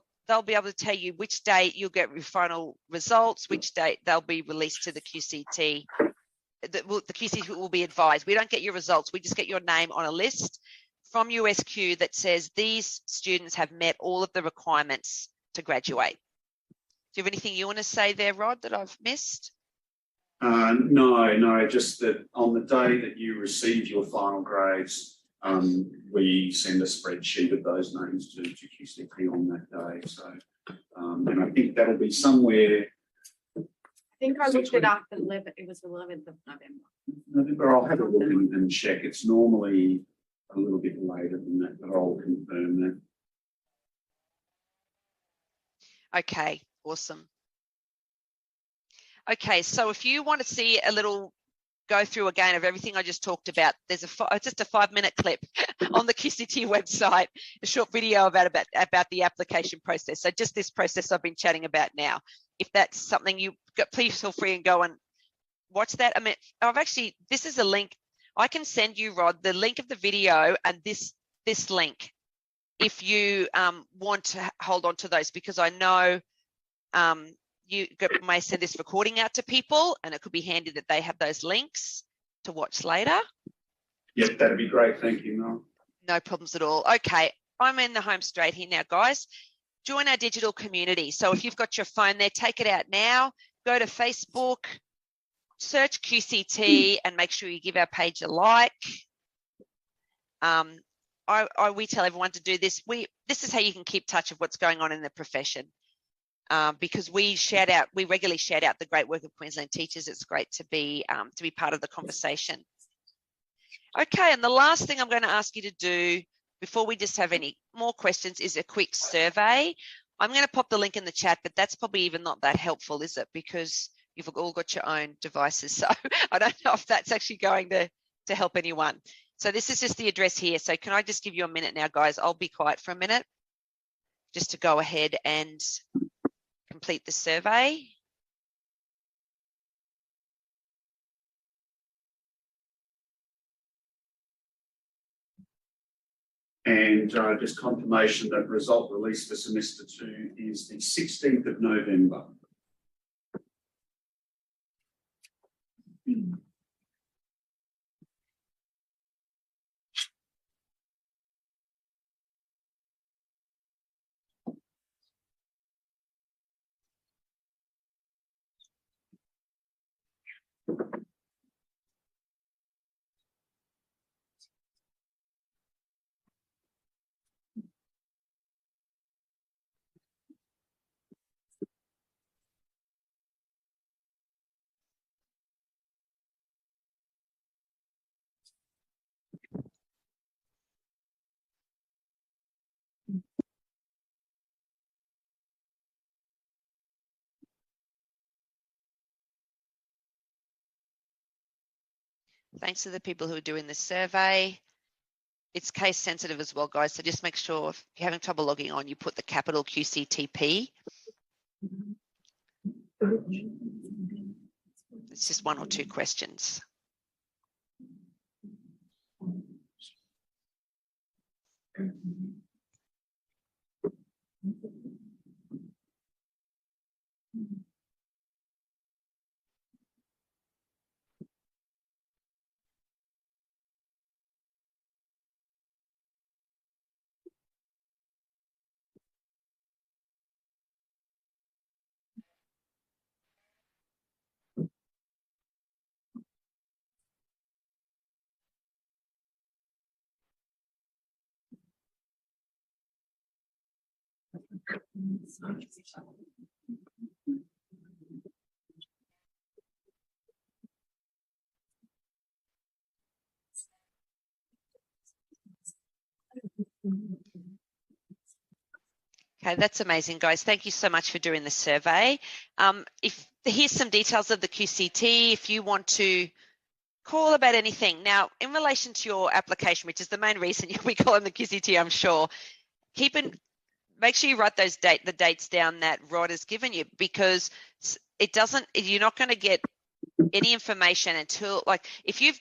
tell you which date you'll get your final results, which date they'll be released to the QCT. The QCT will be advised. We don't get your results. We just get your name on a list from USQ that says these students have met all of the requirements to graduate. Do you have anything you want to say there, Rod, that I've missed? No, just that on the day that you receive your final grades, we send a spreadsheet of those names to QCT on that day. So, and I think that'll be somewhere. I think I looked it up at 11. It was 11th of November. I'll have a look and check. It's normally a little bit later than that, but I'll confirm that. Okay. Awesome. Okay, so if you want to see a little go through again of everything I just talked about, there's just a 5-minute clip on the QCT website, a short video about the application process. So just this process I've been chatting about now. If that's something you got, please feel free and go and watch that. I mean, this is a link. I can send you, Rod, the link of the video and this link if you want to hold on to those, because I know you may send this recording out to people and it could be handy that they have those links to watch later. Yep, that'd be great. Thank you, Mel. No problems at all. Okay, I'm in the home straight here now, guys. Join our digital community. So if you've got your phone there, take it out now. Go to Facebook, search QCT and make sure you give our page a like. We tell everyone to do this. This is how you can keep touch of what's going on in the profession. Because we regularly shout out the great work of Queensland teachers. It's great to be part of the conversation. Okay, and the last thing I'm going to ask you to do before we just have any more questions is a quick survey. I'm going to pop the link in the chat, but that's probably even not that helpful, is it? Because you've all got your own devices. So I don't know if that's actually going to help anyone. So this is just the address here. So can I just give you a minute now, guys? I'll be quiet for a minute just to go ahead and complete the survey. And just confirmation that result release for semester 2 is the 16th of November. Thanks to the people who are doing this survey. It's case sensitive as well, guys. So just make sure if you're having trouble logging on, you put the capital QCTP. It's just 1 or 2 questions. Okay, that's amazing, guys. Thank you so much for doing the survey. Here's some details of the QCT if you want to call about anything. Now, in relation to your application, which is the main reason we call them the QCT, I'm sure, make sure you write the dates down that Rod has given you, because you're not going to get any information until, like, if you've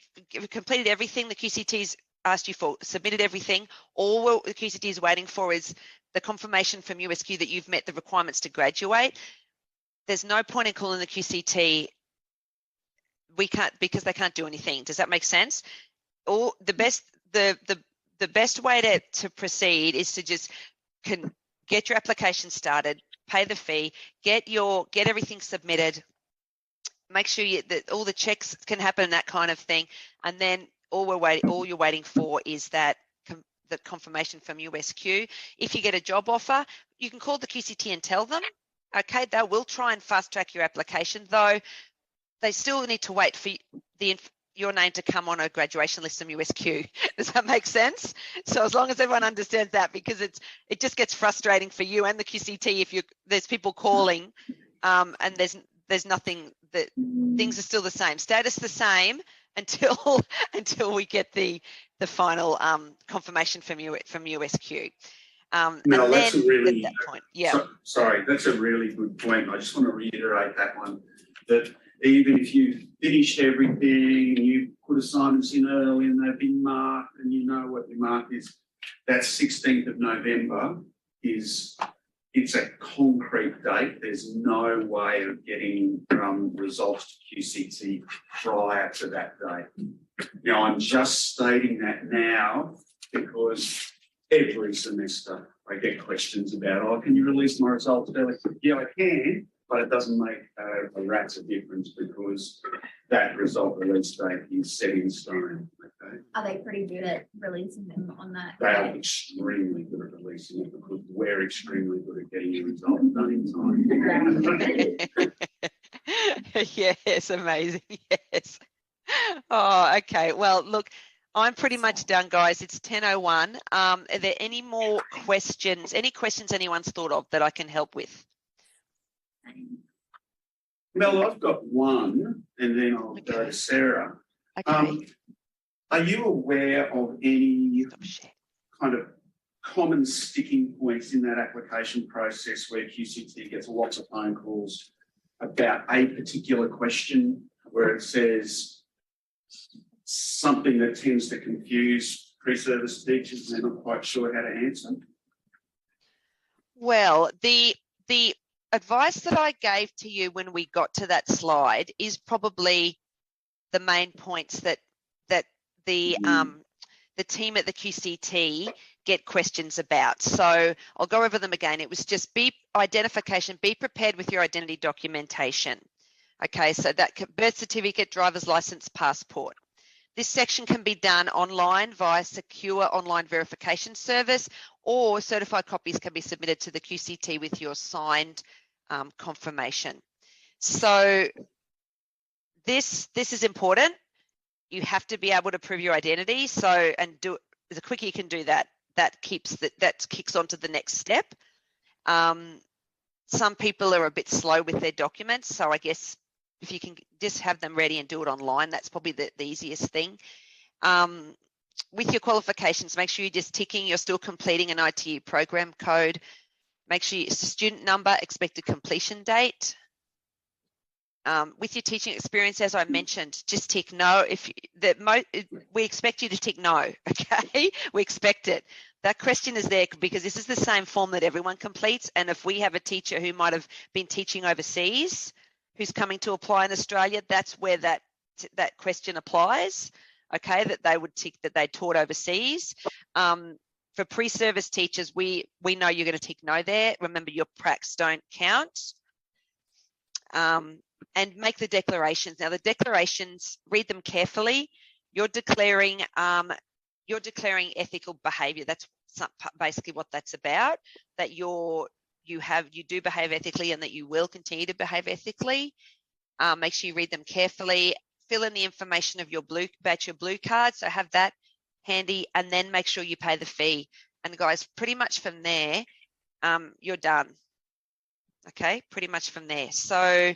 completed everything the QCT's asked you for, submitted everything, all the QCT is waiting for is the confirmation from USQ that you've met the requirements to graduate. There's no point in calling the QCT. We can't, because they can't do anything. Does that make sense? Or the best way to proceed is to just get your application started, pay the fee, get everything submitted, make sure that all the checks can happen, that kind of thing, and then all you're waiting for is the confirmation from USQ. If you get a job offer, you can call the QCT and tell them. Okay, they will try and fast track your application, though they still need to wait for your name to come on a graduation list from USQ. Does that make sense? So as long as everyone understands that, because it just gets frustrating for you and the QCT if there's people calling and there's nothing, that things are still the same, status the same until we get the final confirmation from USQ. Mel, that's a really, at that point, yeah. Sorry, that's a really good point. I just want to reiterate that one, that even if you finished everything and you put assignments in early and they've been marked and you know what your mark is, that 16th of November it's a concrete date. There's no way of getting results to QCT prior to that date. Now, I'm just stating that now because every semester I get questions about, can you release my results early? Yeah, I can, but it doesn't make a rat's of difference because that result release date is set in stone. Okay. Are they pretty good at releasing them on that? They are extremely good at releasing it because we're extremely good at getting your results done in time. Yes, amazing. Yes. Oh, okay. Well, look, I'm pretty much done, guys. It's 10:01. Are there any more questions? Any questions anyone's thought of that I can help with? Mel, I've got one, and then I'll go to Sarah. Okay. Are you aware of any kind of common sticking points in that application process where QCT gets lots of phone calls about a particular question where it says something that tends to confuse pre-service teachers and they're not quite sure how to answer? Well, the advice that I gave to you when we got to that slide is probably the main points that the team at the QCT get questions about. So I'll go over them again. It was just be prepared with your identity documentation. Okay, so that birth certificate, driver's license, passport. This section can be done online via secure online verification service, or certified copies can be submitted to the QCT with your signed confirmation. So this is important. You have to be able to prove your identity. So, and do the quicker you can do that, that kicks on to the next step. Some people are a bit slow with their documents, so I guess if you can just have them ready and do it online, that's probably the easiest thing. With your qualifications, make sure you're just ticking, you're still completing an ITU program code. Make sure your student number, expected completion date. With your teaching experience, as I mentioned, just tick no. We expect you to tick no, okay? We expect it. That question is there because this is the same form that everyone completes. And if we have a teacher who might have been teaching overseas, who's coming to apply in Australia, that's where that question applies, okay? That they would tick that they taught overseas. For pre-service teachers, we know you're going to tick no there. Remember, your pracs don't count. And make the declarations. Now, the declarations, read them carefully. You're declaring ethical behaviour. That's basically what that's about. That you do behave ethically, and that you will continue to behave ethically. Make sure you read them carefully. Fill in the information of your blue card. So have that handy, and then make sure you pay the fee. And guys, pretty much from there, you're done. Okay, pretty much from there. So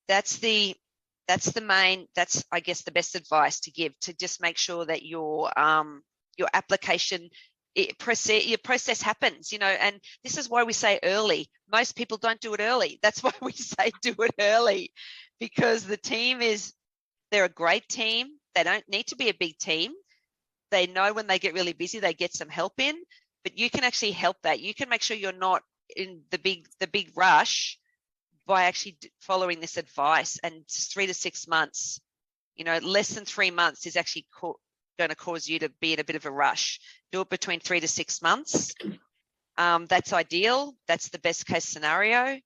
that's I guess the best advice to give, to just make sure that your application, your process happens, and this is why we say early. Most people don't do it early. That's why we say do it early, because the team they're a great team. They don't need to be a big team. They know when they get really busy, they get some help in, but you can actually help that. You can make sure you're not in the big rush by actually following this advice. And 3 to 6 months, less than 3 months is actually going to cause you to be in a bit of a rush. Do it between 3 to 6 months. That's ideal. That's the best case scenario.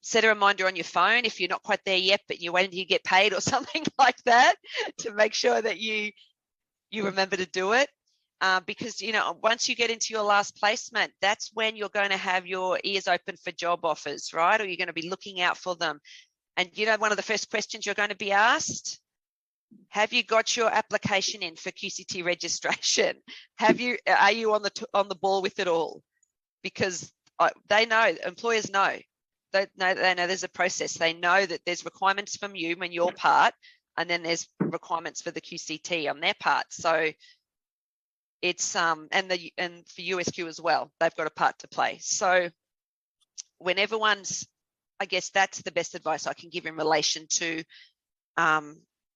Set a reminder on your phone if you're not quite there yet, but you're waiting till you get paid or something like that, to make sure that you remember to do it. Because, once you get into your last placement, that's when you're going to have your ears open for job offers, right? Or you're going to be looking out for them. And, one of the first questions you're going to be asked, have you got your application in for QCT registration? Are you on the ball with it all? Because they know, employers know. They know there's a process. They know that there's requirements from you on your part, and then there's requirements for the QCT on their part. So it's and for USQ as well, they've got a part to play. So when I guess that's the best advice I can give in relation to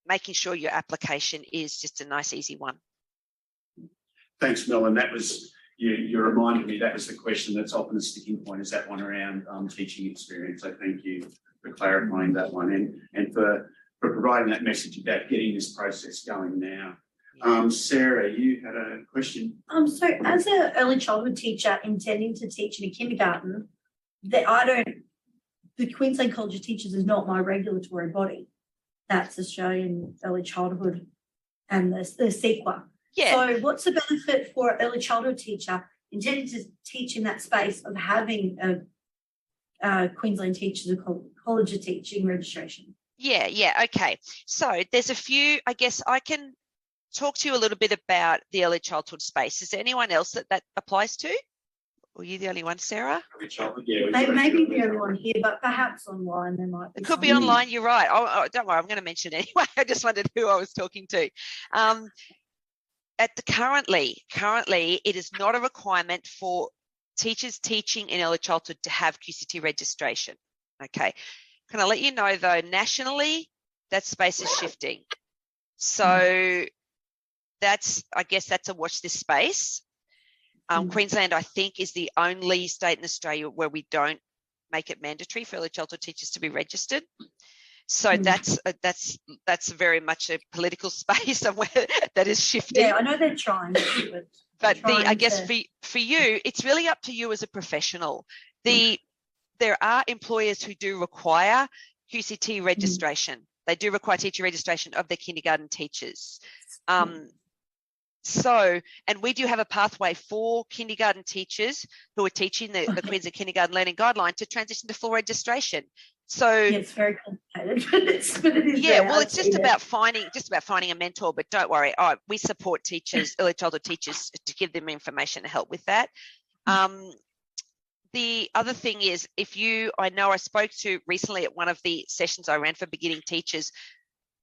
making sure your application is just a nice, easy one. Thanks, Mel. And that was, you reminded me, that was the question that's often a sticking point, is that one around teaching experience. So thank you for clarifying that one, and for providing that message about getting this process going now. Sarah, you had a question. So as an early childhood teacher intending to teach in a kindergarten, the Queensland College of Teachers is not my regulatory body. That's Australian Early Childhood and the CEQA. Yeah. So what's the benefit for an early childhood teacher intending to teach in that space of having a Queensland Teachers College of Teaching registration? Yeah, okay. So there's a few, I guess I can talk to you a little bit about the early childhood space. Is there anyone else that applies to? Or are you the only one, Sarah? They may be the only one here, but perhaps online there might be. It could be online, you're right. Oh, don't worry, I'm going to mention it anyway. I just wondered who I was talking to. Currently, it is not a requirement for teachers teaching in early childhood to have QCT registration. Okay. Can I let you know, though, nationally, that space is shifting. So I guess that's a watch this space. Queensland, I think, is the only state in Australia where we don't make it mandatory for early childhood teachers to be registered. So that's very much a political space somewhere that is shifting. Yeah, I know they're trying to do it. But I guess for you, it's really up to you as a professional. The there are employers who do require QCT registration. They do require teacher registration of their kindergarten teachers. So, and we do have a pathway for kindergarten teachers who are teaching the Queensland Kindergarten Learning Guideline to transition to full registration. So Yeah, it's very complicated, but it is. yeah, there. well, I've it's just seen it. about finding a mentor. But don't worry, we support teachers, early childhood teachers, to give them information to help with that. The other thing is, I know I spoke to recently at one of the sessions I ran for beginning teachers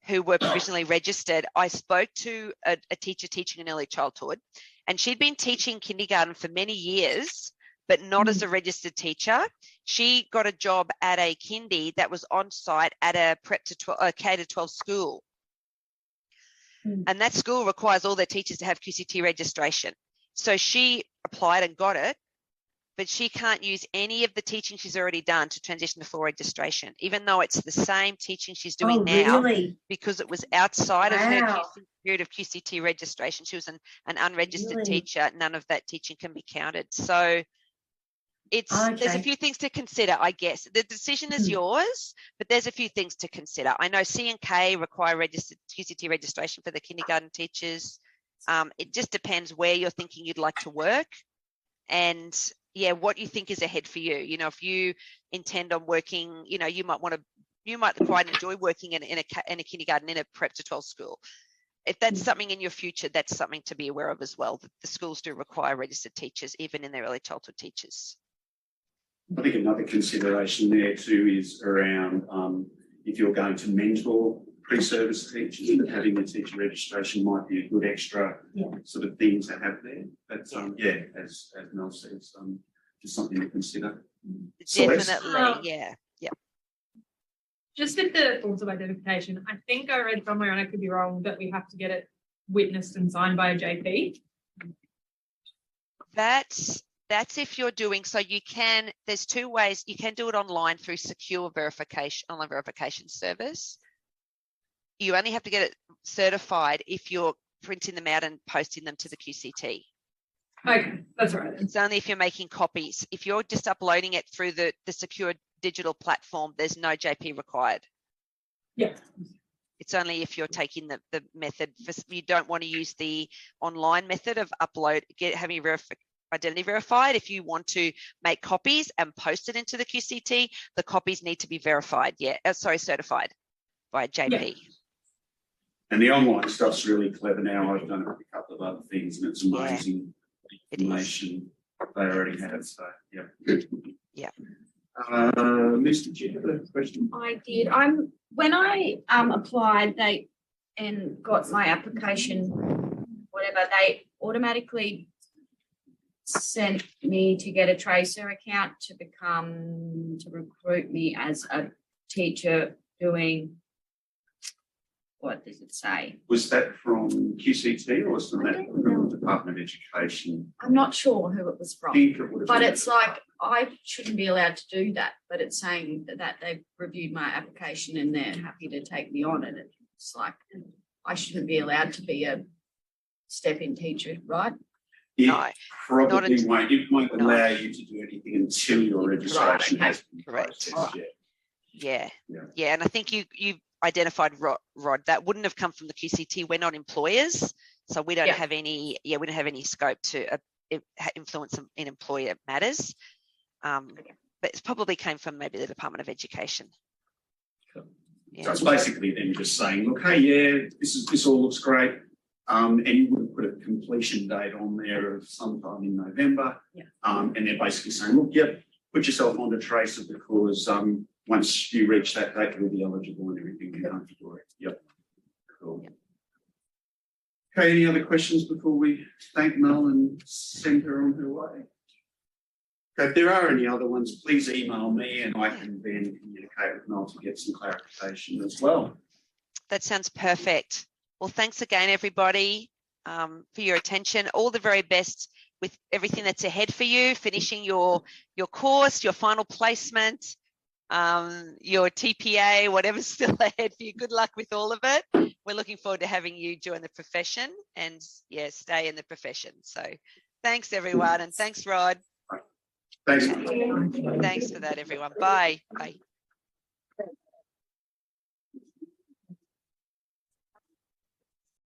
who were provisionally registered. I spoke to a teacher teaching in early childhood, and she'd been teaching kindergarten for many years, but not as a registered teacher. She got a job at a kindy that was on site at a K-12 school. And that school requires all their teachers to have QCT registration. So she applied and got it, but she can't use any of the teaching she's already done to transition to full registration, even though it's the same teaching she's doing now, because it was outside of her period of QCT registration. She was an unregistered teacher. None of that teaching can be counted. So there's a few things to consider, I guess. The decision is yours, but there's a few things to consider. I know C&K require registered QCT registration for the kindergarten teachers. It just depends where you're thinking you'd like to work, and what you think is ahead for you. You know, if you intend on working, you know, you might quite enjoy working in a kindergarten in a prep to 12 school. If that's something in your future, that's something to be aware of as well. That the schools do require registered teachers, even in their early childhood teachers. I think another consideration there too is around if you're going to mentor pre-service teachers, that having a teacher registration might be a good extra sort of thing to have there. But as Mel says, just something to consider. Definitely, Just with the forms of identification, I think I read somewhere, and I could be wrong, that we have to get it witnessed and signed by a JP. That's if you're doing, so you can, there's two ways. You can do it online through secure verification, online verification service. You only have to get it certified if you're printing them out and posting them to the QCT. Okay, that's right. It's only if you're making copies. If you're just uploading it through the secure digital platform, there's no JP required. Yeah. It's only if you're taking the method. You don't want to use the online method of having your identity verified. If you want to make copies and post it into the QCT, the copies need to be verified. Certified by JP. Yeah. And the online stuff's really clever now. I've done it with a couple of other things, and it's amazing information they already have. So good. Yeah. Mr. Chair, you have a question? I did. When I applied and got my application, whatever, they automatically sent me to get a Tracer account to recruit me as a teacher doing, what does it say? Was that from QCT or was that from the Department of Education? I'm not sure who it was from, but it's like I shouldn't be allowed to do that. But it's saying that they've reviewed my application and they're happy to take me on, and it's like I shouldn't be allowed to be a step-in teacher, right? It probably won't. It won't allow you to do anything until your registration has been processed. Yeah, and I think you identified Rod. That wouldn't have come from the QCT. We're not employers, so we don't have any. We don't have any scope to influence in employer matters. But it probably came from maybe the Department of Education. Cool. Yeah. So it's basically them just saying, look, hey, this all looks great. And you would have put a completion date on there of sometime in November. And they're basically saying, look, put yourself onto Tracer because once you reach that date, you'll be eligible and everything. You don't have to do it. Cool. Okay, any other questions before we thank Mel and send her on her way? Okay, if there are any other ones, please email me and I can then communicate with Mel to get some clarification as well. That sounds perfect. Well, thanks again, everybody, for your attention. All the very best with everything that's ahead for you, finishing your course, your final placement, your TPA, whatever's still ahead for you. Good luck with all of it. We're looking forward to having you join the profession and, stay in the profession. So thanks, everyone, and thanks, Rod. Thanks. Thanks for that, everyone. Bye. Bye.